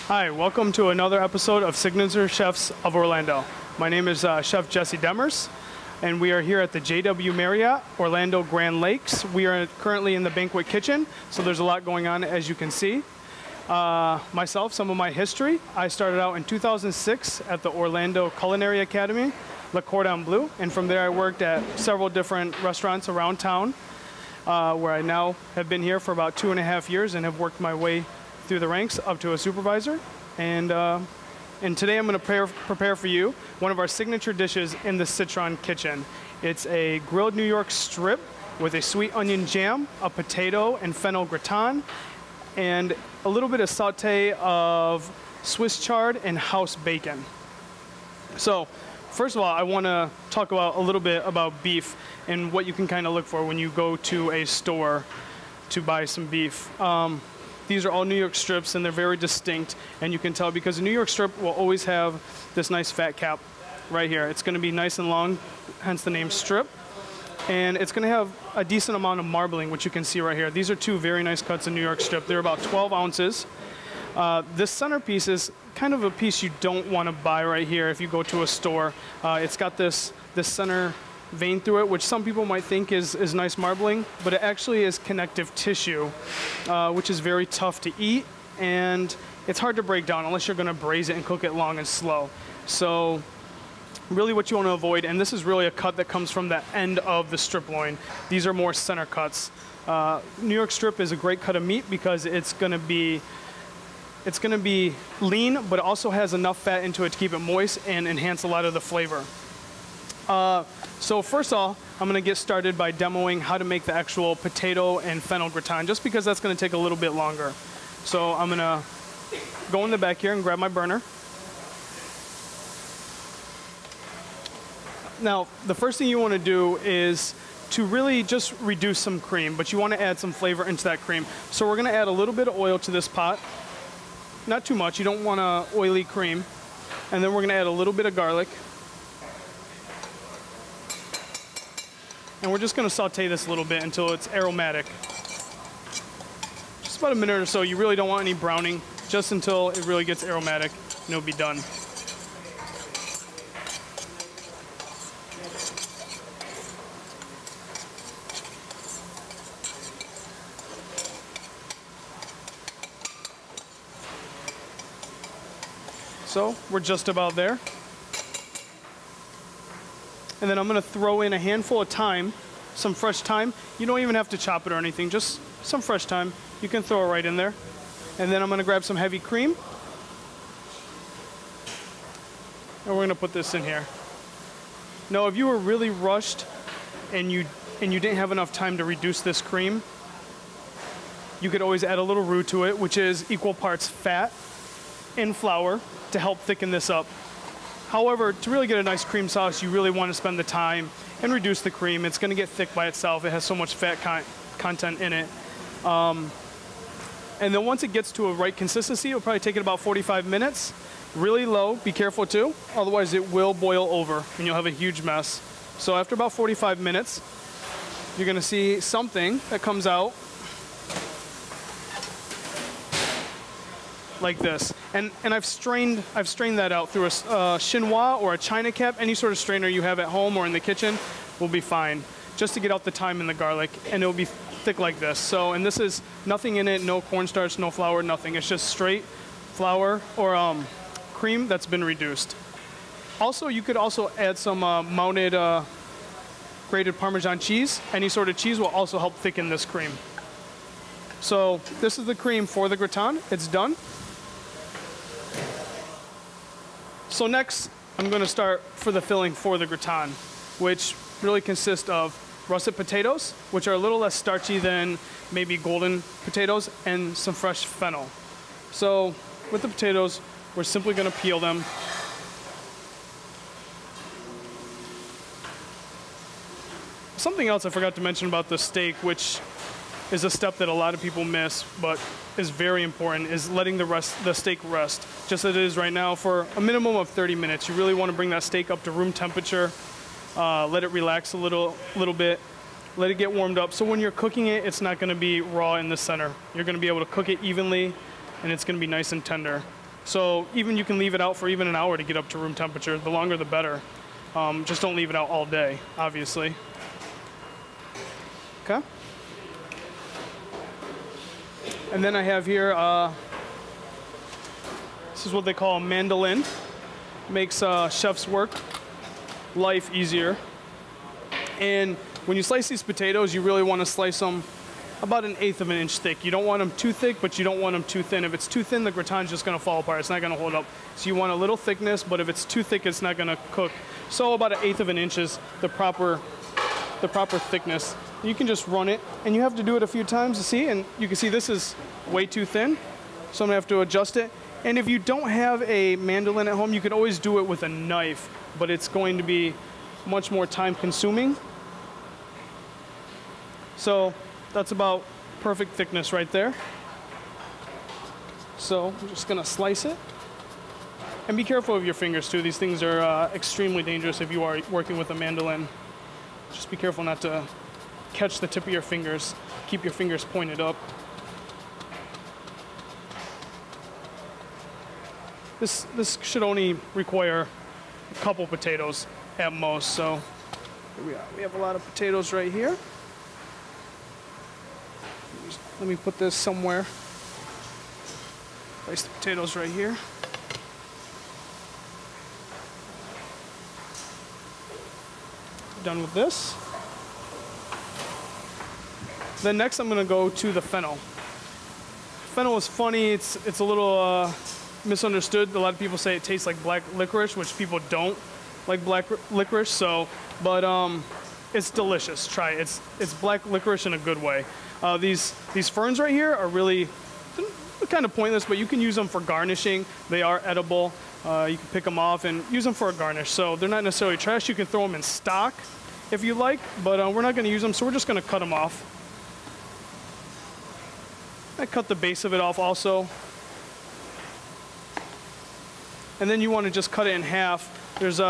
Hi, welcome to another episode of Signature Chefs of Orlando. My name is Chef Jesse Demmers, and we are here at the JW Marriott, Orlando Grand Lakes. We are currently in the banquet kitchen, so there's a lot going on, as you can see. Myself, some of my history. I started out in 2006 at the Orlando Culinary Academy, Le Cordon Bleu, and from there I worked at several different restaurants around town, where I now have been here for about 2.5 years and have worked my way through the ranks up to a supervisor. And today I'm going to prepare for you one of our signature dishes in the Citron kitchen. It's a grilled New York strip with a sweet onion jam, a potato and fennel gratin, and a little bit of saute of Swiss chard and house bacon. So first of all, I want to talk about a little bit about beef and what you can kind of look for when you go to a store to buy some beef. These are all New York strips, and they're very distinct, and you can tell because a New York strip will always have this nice fat cap right here. It's going to be nice and long, hence the name strip, and it's going to have a decent amount of marbling, which you can see right here. These are two very nice cuts of New York strip. They're about 12 ounces. This centerpiece is kind of a piece you don't want to buy right here if you go to a store. It's got this center vein through it, which some people might think is nice marbling, but it actually is connective tissue, which is very tough to eat, and it's hard to break down unless you're going to braise it and cook it long and slow. So really what you want to avoid, and this is really a cut that comes from the end of the strip loin. These are more center cuts. New York strip is a great cut of meat because it's going to be lean, but it also has enough fat into it to keep it moist and enhance a lot of the flavor. So first of all, I'm going to get started by demoing how to make the actual potato and fennel gratin, just because that's going to take a little bit longer. So I'm going to go in the back here and grab my burner. Now, the first thing you want to do is to really just reduce some cream, but you want to add some flavor into that cream. So we're going to add a little bit of oil to this pot. Not too much. You don't want an oily cream. And then we're going to add a little bit of garlic. And we're just going to saute this a little bit until it's aromatic. Just about a minute or so. You really don't want any browning, just until it really gets aromatic, and it'll be done. So we're just about there. And then I'm going to throw in a handful of thyme, some fresh thyme. You don't even have to chop it or anything, just some fresh thyme. You can throw it right in there. And then I'm going to grab some heavy cream. And we're going to put this in here. Now, if you were really rushed and you didn't have enough time to reduce this cream, you could always add a little roux to it, which is equal parts fat and flour to help thicken this up. However, to really get a nice cream sauce, you really want to spend the time and reduce the cream. It's going to get thick by itself. It has so much fat content in it. And then once it gets to a right consistency, it'll probably take it about 45 minutes. Really low, be careful too, otherwise it will boil over and you'll have a huge mess. So after about 45 minutes, you're going to see something that comes out like this. And I've strained that out through a chinois or a china cap. Any sort of strainer you have at home or in the kitchen will be fine, just to get out the thyme and the garlic, and it'll be thick like this. So, and this is nothing in it, no cornstarch, no flour, nothing. It's just straight flour or cream that's been reduced. Also, you could also add some mounted grated Parmesan cheese. Any sort of cheese will also help thicken this cream. So this is the cream for the gratin. It's done. So next, I'm going to start for the filling for the gratin, which really consists of russet potatoes, which are a little less starchy than maybe golden potatoes, and some fresh fennel. So with the potatoes, we're simply going to peel them. Something else I forgot to mention about the steak, which is a step that a lot of people miss, but is very important, is letting the steak rest, just as it is right now, for a minimum of 30 minutes. You really want to bring that steak up to room temperature, let it relax a little bit, let it get warmed up. So when you're cooking it, it's not going to be raw in the center. You're going to be able to cook it evenly, and it's going to be nice and tender. So even you can leave it out for even an hour to get up to room temperature. The longer the better. Just don't leave it out all day, obviously. Okay. And then I have here, this is what they call a mandolin. Makes chef's work life easier. And when you slice these potatoes, you really want to slice them about 1/8 of an inch thick. You don't want them too thick, but you don't want them too thin. If it's too thin, the gratin's just going to fall apart. It's not going to hold up. So you want a little thickness, but if it's too thick, it's not going to cook. So about 1/8 of an inch is the proper thickness. You can just run it, and you have to do it a few times to see, and you can see this is way too thin, so I'm going to have to adjust it. And if you don't have a mandolin at home, you can always do it with a knife, but it's going to be much more time consuming. So that's about perfect thickness right there. So I'm just gonna slice it. And be careful of your fingers too. These things are extremely dangerous if you are working with a mandolin. Just be careful not to catch the tip of your fingers. Keep your fingers pointed up. This should only require a couple potatoes at most. So here we are. We have a lot of potatoes right here. Let me put this somewhere. Place the potatoes right here. Done with this. Then next I'm going to go to the fennel. Fennel is funny. It's a little misunderstood. A lot of people say it tastes like black licorice, which people don't like black licorice. So, but it's delicious. Try it. It's black licorice in a good way. These ferns right here are really kind of pointless, but you can use them for garnishing. They are edible. You can pick them off and use them for a garnish. So they're not necessarily trash. You can throw them in stock if you like, but we're not going to use them, so we're just going to cut them off. I cut the base of it off also. And then you want to just cut it in half. There's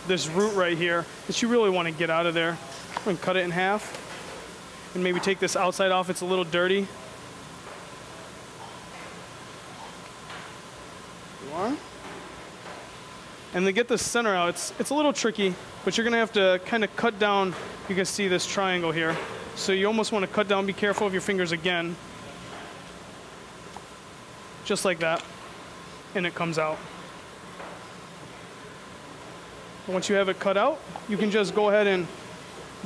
this root right here that you really want to get out of there. I'm going to cut it in half. And maybe take this outside off. It's a little dirty. You are. And to get the center out, it's a little tricky, but you're gonna have to kind of cut down. You can see this triangle here. So you almost want to cut down. Be careful of your fingers again. Just like that. And it comes out. Once you have it cut out, you can just go ahead and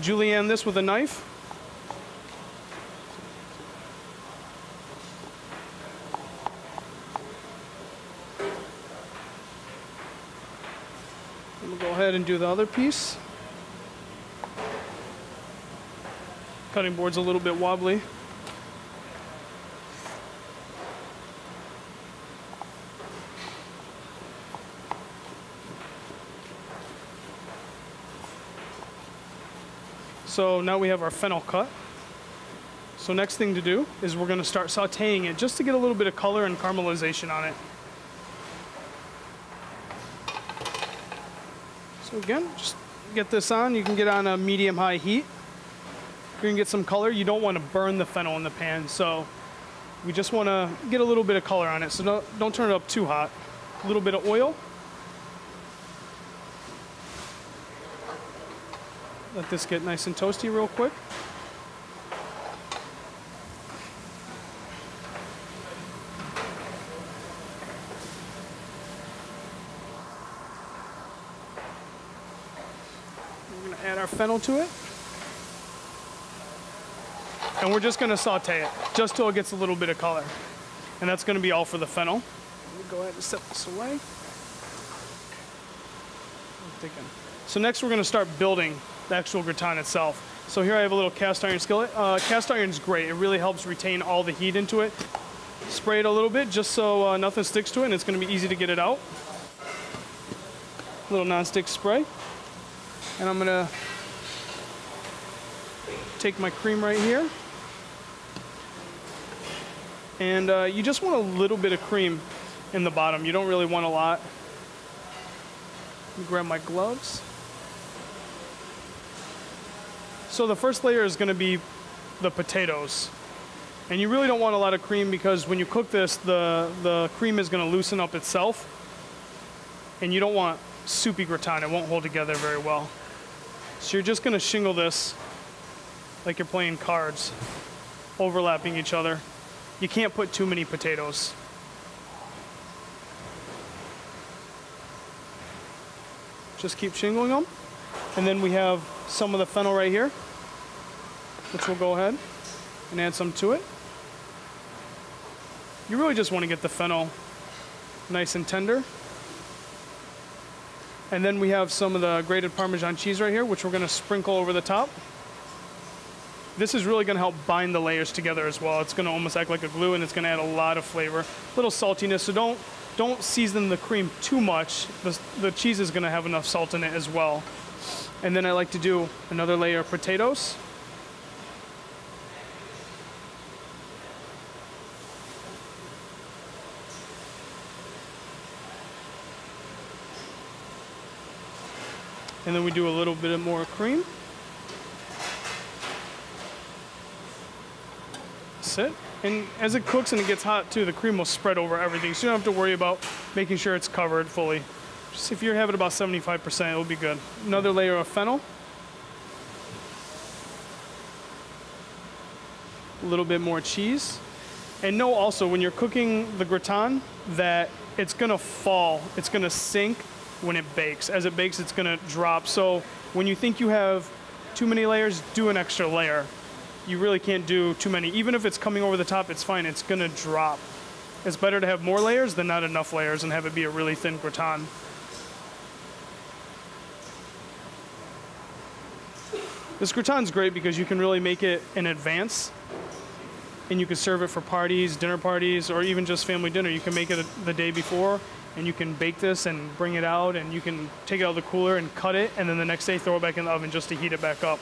julienne this with a knife. We'll go ahead and do the other piece. Cutting board's a little bit wobbly. So now we have our fennel cut. So next thing to do is we're going to start sauteing it just to get a little bit of color and caramelization on it. So again, just get this on. You can get on a medium-high heat. You're going to get some color. You don't want to burn the fennel in the pan, so we just want to get a little bit of color on it. So don't turn it up too hot. A little bit of oil. Let this get nice and toasty real quick. We're going to add our fennel to it. And we're just going to saute it just till it gets a little bit of color. And that's going to be all for the fennel. Let me go ahead and set this away. So next we're going to start building the actual gratin itself. So here I have a little cast iron skillet. Cast iron is great. It really helps retain all the heat into it. Spray it a little bit just so nothing sticks to it, and it's going to be easy to get it out. A little non-stick spray. And I'm going to take my cream right here. And you just want a little bit of cream in the bottom. You don't really want a lot. Let me grab my gloves. So the first layer is going to be the potatoes. And you really don't want a lot of cream because when you cook this, the cream is going to loosen up itself. And you don't want soupy gratin. It won't hold together very well. So you're just going to shingle this like you're playing cards, overlapping each other. You can't put too many potatoes. Just keep shingling them. And then we have some of the fennel right here, which we'll go ahead and add some to it. You really just want to get the fennel nice and tender. And then we have some of the grated Parmesan cheese right here, which we're going to sprinkle over the top. This is really going to help bind the layers together as well. It's going to almost act like a glue, and it's going to add a lot of flavor. A little saltiness, so don't season the cream too much. The cheese is going to have enough salt in it as well. And then I like to do another layer of potatoes. And then we do a little bit more cream. That's it. And as it cooks and it gets hot too, the cream will spread over everything. So you don't have to worry about making sure it's covered fully. Just if you're having about 75%, it'll be good. Another layer of fennel. A little bit more cheese. And know also when you're cooking the gratin that it's gonna fall, it's gonna sink when it bakes. As it bakes, it's gonna drop. So when you think you have too many layers, do an extra layer. You really can't do too many. Even if it's coming over the top, it's fine, it's gonna drop. It's better to have more layers than not enough layers and have it be a really thin gratin. This gratin's great because you can really make it in advance and you can serve it for parties, dinner parties, or even just family dinner. You can make it the day before and you can bake this and bring it out, and you can take it out of the cooler and cut it, and then the next day throw it back in the oven just to heat it back up.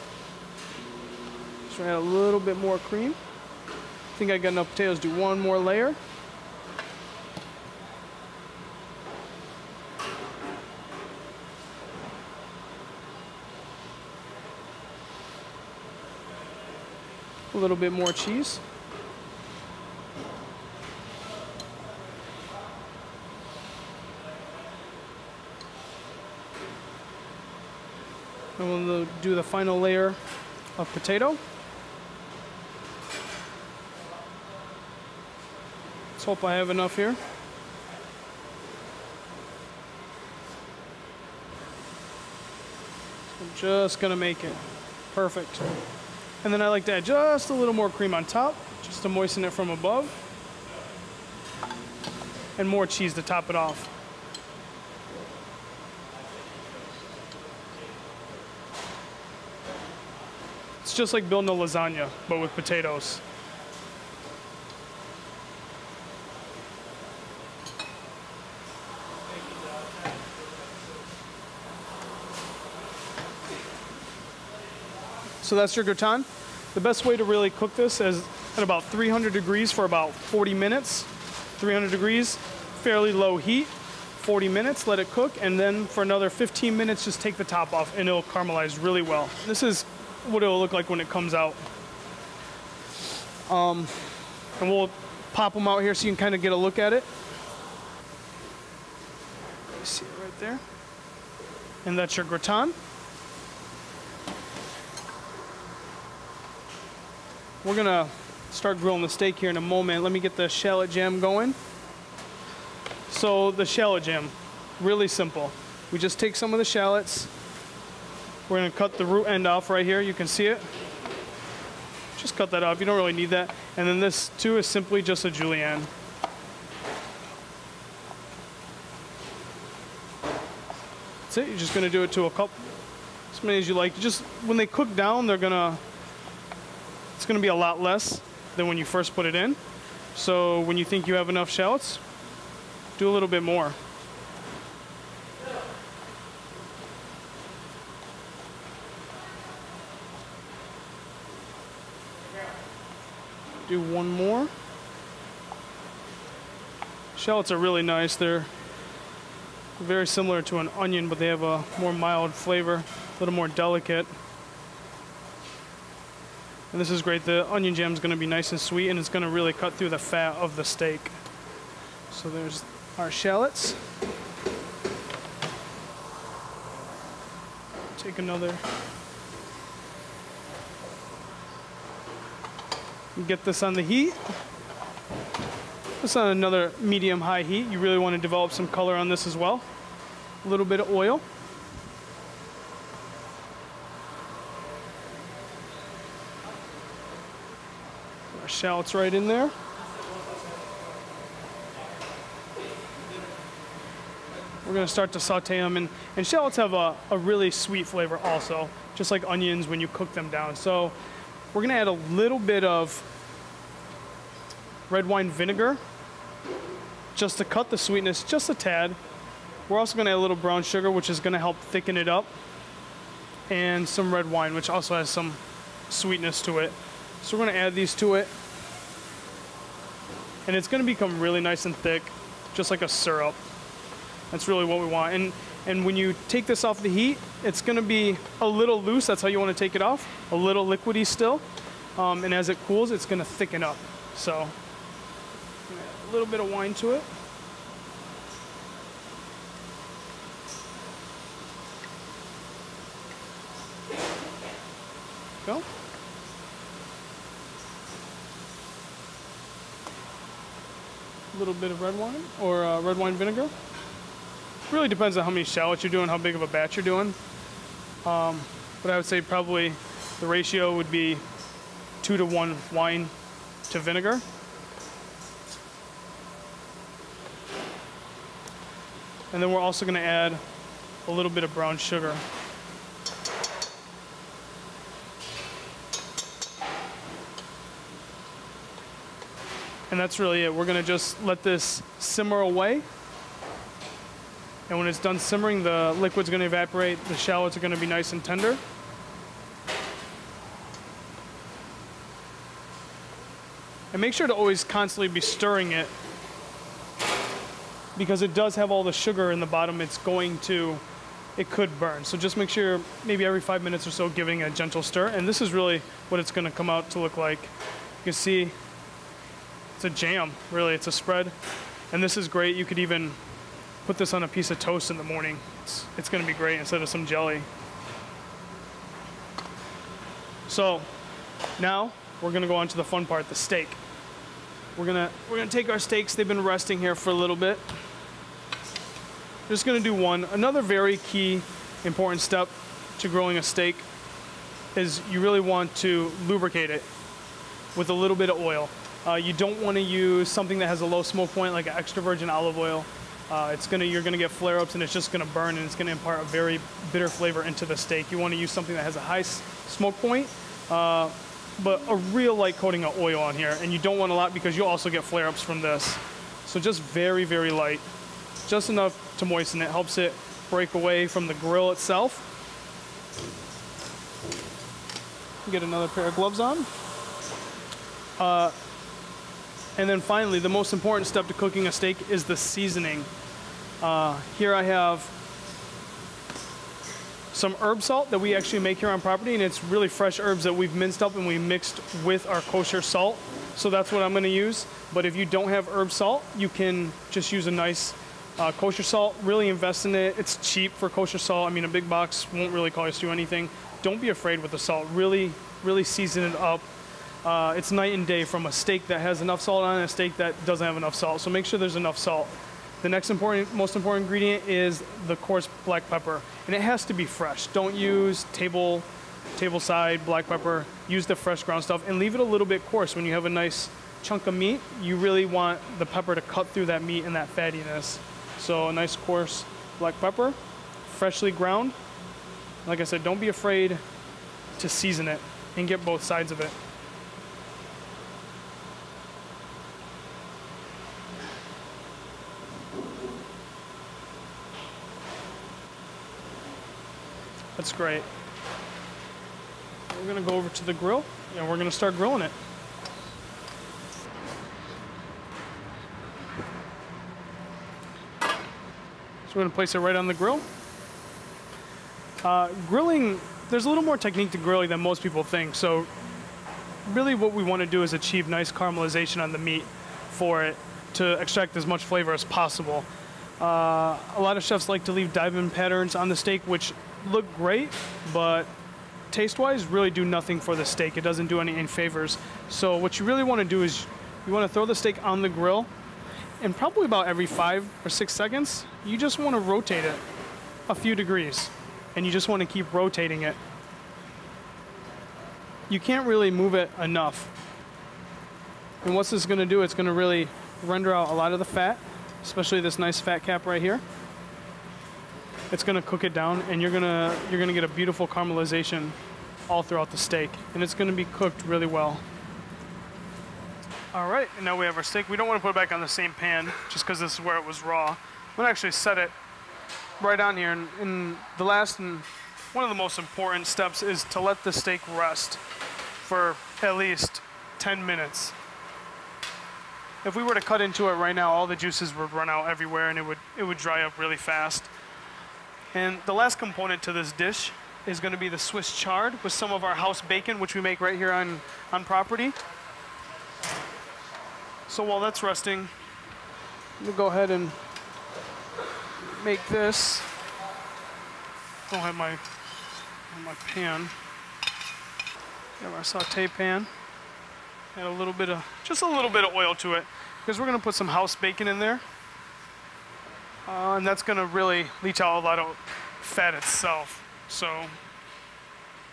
Just add a little bit more cream. I think I got enough potatoes. Do one more layer. A little bit more cheese. And we'll do the final layer of potato. Let's hope I have enough here. I'm just gonna make it perfect. And then I like to add just a little more cream on top, just to moisten it from above. And more cheese to top it off. It's just like building a lasagna, but with potatoes. So that's your gratin. The best way to really cook this is at about 300 degrees for about 40 minutes. 300 degrees, fairly low heat, 40 minutes, let it cook, and then for another 15 minutes, just take the top off and it'll caramelize really well. This is what it'll look like when it comes out. And we'll pop them out here so you can kind of get a look at it. You see it right there. And that's your gratin. We're gonna start grilling the steak here in a moment. Let me get the shallot jam going. So the shallot jam, really simple. We just take some of the shallots. We're gonna cut the root end off right here. You can see it. Just cut that off. You don't really need that. And then this too is simply just a julienne. That's it. You're just gonna do it to a cup, as many as you like. Just when they cook down, it's gonna be a lot less than when you first put it in. So when you think you have enough shallots, do a little bit more. Do one more. Shallots are really nice. They're very similar to an onion, but they have a more mild flavor, a little more delicate. And this is great. The onion jam is going to be nice and sweet, and it's going to really cut through the fat of the steak. So there's our shallots. Take another. Get this on the heat. This on another medium-high heat. You really want to develop some color on this as well. A little bit of oil. Our shallots right in there. We're going to start to saute them, and shallots have a really sweet flavor also, just like onions when you cook them down. So we're going to add a little bit of red wine vinegar just to cut the sweetness just a tad. We're also going to add a little brown sugar, which is going to help thicken it up, and some red wine, which also has some sweetness to it. So we're going to add these to it, and it's going to become really nice and thick, just like a syrup. That's really what we want. And when you take this off the heat, it's going to be a little loose. That's how you want to take it off. A little liquidy still. And as it cools, it's going to thicken up. So add a little bit of wine to it. Go. A little bit of red wine or red wine vinegar. Really depends on how many shallots you're doing, how big of a batch you're doing. But I would say probably the ratio would be 2 to 1 wine to vinegar. And then we're also going to add a little bit of brown sugar. And that's really it. We're going to just let this simmer away. And when it's done simmering, the liquid's going to evaporate. The shallots are going to be nice and tender. And make sure to always constantly be stirring it, because it does have all the sugar in the bottom. It could burn. So just make sure maybe every 5 minutes or so giving it a gentle stir. And this is really what it's going to come out to look like. You can see it's a jam, really. It's a spread. And this is great. You could even put this on a piece of toast in the morning. It's going to be great instead of some jelly. So now we're going to go on to the fun part, the steak. We're going to take our steaks. They've been resting here for a little bit. Just going to do one. Another very key, important step to grilling a steak is you really want to lubricate it with a little bit of oil. You don't want to use something that has a low smoke point, like an extra virgin olive oil. You're gonna get flare-ups, and it's just gonna burn, and it's gonna impart a very bitter flavor into the steak. You want to use something that has a high smoke point, but a real light coating of oil on here. And you don't want a lot, because you'll also get flare-ups from this. So just very, very light, just enough to moisten it. Helps it break away from the grill itself. Get another pair of gloves on. And then finally, the most important step to cooking a steak is the seasoning. Here I have some herb salt that we actually make here on property, and it's really fresh herbs that we've minced up and we mixed with our kosher salt. So that's what I'm going to use. But if you don't have herb salt, you can just use a nice kosher salt. Really invest in it. It's cheap for kosher salt. I mean, a big box won't really cost you anything. Don't be afraid with the salt. Really, really season it up. It's night and day from a steak that has enough salt on it and a steak that doesn't have enough salt. So make sure there's enough salt. The next most important ingredient is the coarse black pepper, and it has to be fresh. Don't use tableside black pepper. Use the fresh ground stuff, and leave it a little bit coarse. When you have a nice chunk of meat, you really want the pepper to cut through that meat and that fattiness. So a nice coarse black pepper, freshly ground. Like I said, don't be afraid to season it and get both sides of it. That's great. We're gonna go over to the grill and we're gonna start grilling it. So we're gonna place it right on the grill. Grilling, there's a little more technique to grilling than most people think. So really what we want to do is achieve nice caramelization on the meat for it to extract as much flavor as possible. A lot of chefs like to leave diamond patterns on the steak, which look great, but taste-wise really do nothing for the steak. It doesn't do any favors. So what you really want to do is you want to throw the steak on the grill, and probably about every 5 or 6 seconds, you just want to rotate it a few degrees, and you just want to keep rotating it. You can't really move it enough. And what's this going to do? It's going to really render out a lot of the fat, especially this nice fat cap right here. It's going to cook it down, and you're going to get a beautiful caramelization all throughout the steak, and it's going to be cooked really well. All right, and now we have our steak. We don't want to put it back on the same pan just because this is where it was raw. I'm going to actually set it right on here, and the last and one of the most important steps is to let the steak rest for at least 10 minutes. If we were to cut into it right now, all the juices would run out everywhere, and it would dry up really fast. And the last component to this dish is going to be the Swiss chard with some of our house bacon, which we make right here on property. So while that's resting, we'll go ahead and make this. I don't have my pan. Have our saute pan. Add just a little bit of oil to it, because we're going to put some house bacon in there. And that's going to really leach out a lot of fat itself. So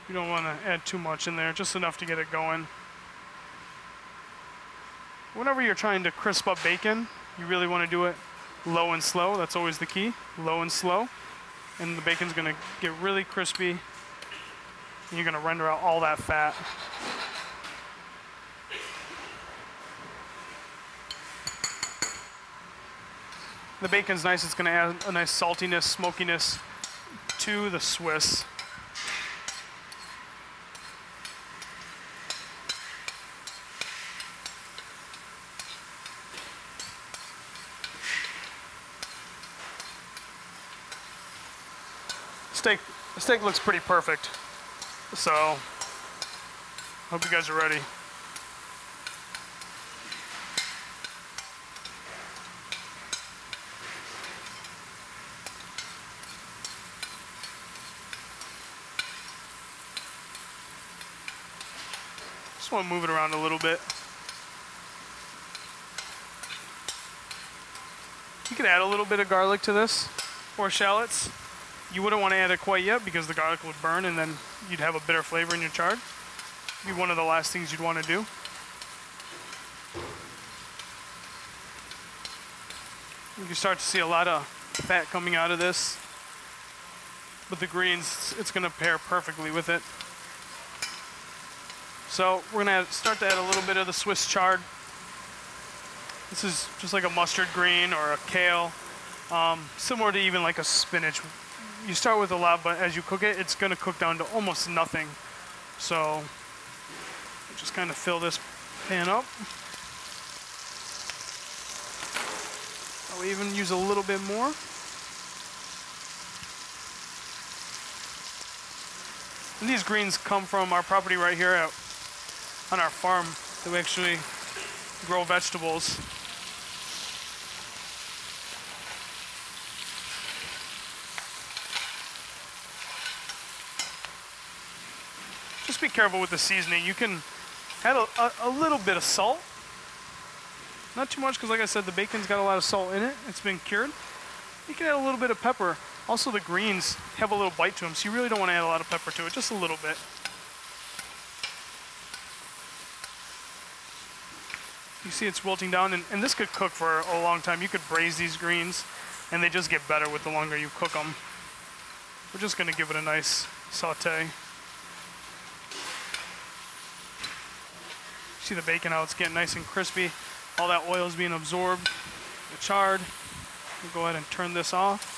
you don't want to add too much in there, just enough to get it going. Whenever you're trying to crisp up bacon, you really want to do it low and slow. That's always the key, low and slow. And the bacon's going to get really crispy, and you're going to render out all that fat. The bacon's nice. It's going to add a nice saltiness, smokiness to the Swiss. The steak looks pretty perfect. So, hope you guys are ready. Just want to move it around a little bit. You can add a little bit of garlic to this, or shallots. You wouldn't want to add it quite yet because the garlic would burn, and then you'd have a bitter flavor in your chard. It'd be one of the last things you'd want to do. You can start to see a lot of fat coming out of this. But the greens, it's going to pair perfectly with it. So we're going to start to add a little bit of the Swiss chard. This is just like a mustard green or a kale, similar to even like a spinach. You start with a lot, but as you cook it, it's going to cook down to almost nothing. So just kind of fill this pan up. I'll even use a little bit more. And these greens come from our property right here on our farm that we actually grow vegetables. Just be careful with the seasoning. You can add a little bit of salt. Not too much, because like I said, the bacon's got a lot of salt in it. It's been cured. You can add a little bit of pepper. Also, the greens have a little bite to them, so you really don't want to add a lot of pepper to it, just a little bit. You see it's wilting down, and this could cook for a long time. You could braise these greens, and they just get better with the longer you cook them. We're just going to give it a nice saute. See the bacon, how it's getting nice and crispy. All that oil is being absorbed. The chard. We'll go ahead and turn this off.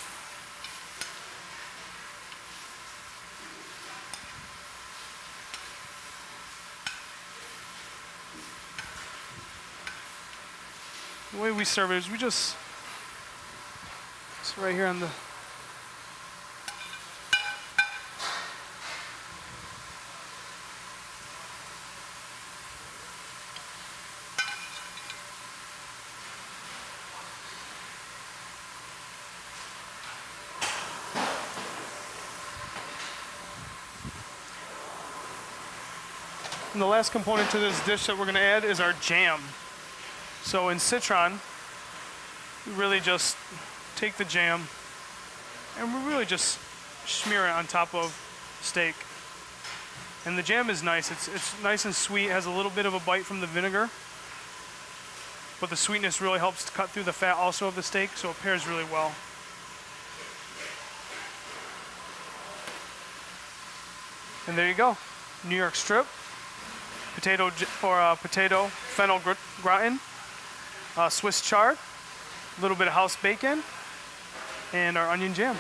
The way we serve it is it's right here on the And the last component to this dish that we're gonna add is our jam. So in citron, we really just take the jam and we really just smear it on top of steak. And the jam is nice. It's nice and sweet. It has a little bit of a bite from the vinegar, but the sweetness really helps to cut through the fat also of the steak, so it pairs really well. And there you go. New York strip, potato fennel gratin, Swiss chard, a little bit of house bacon, and our onion jam.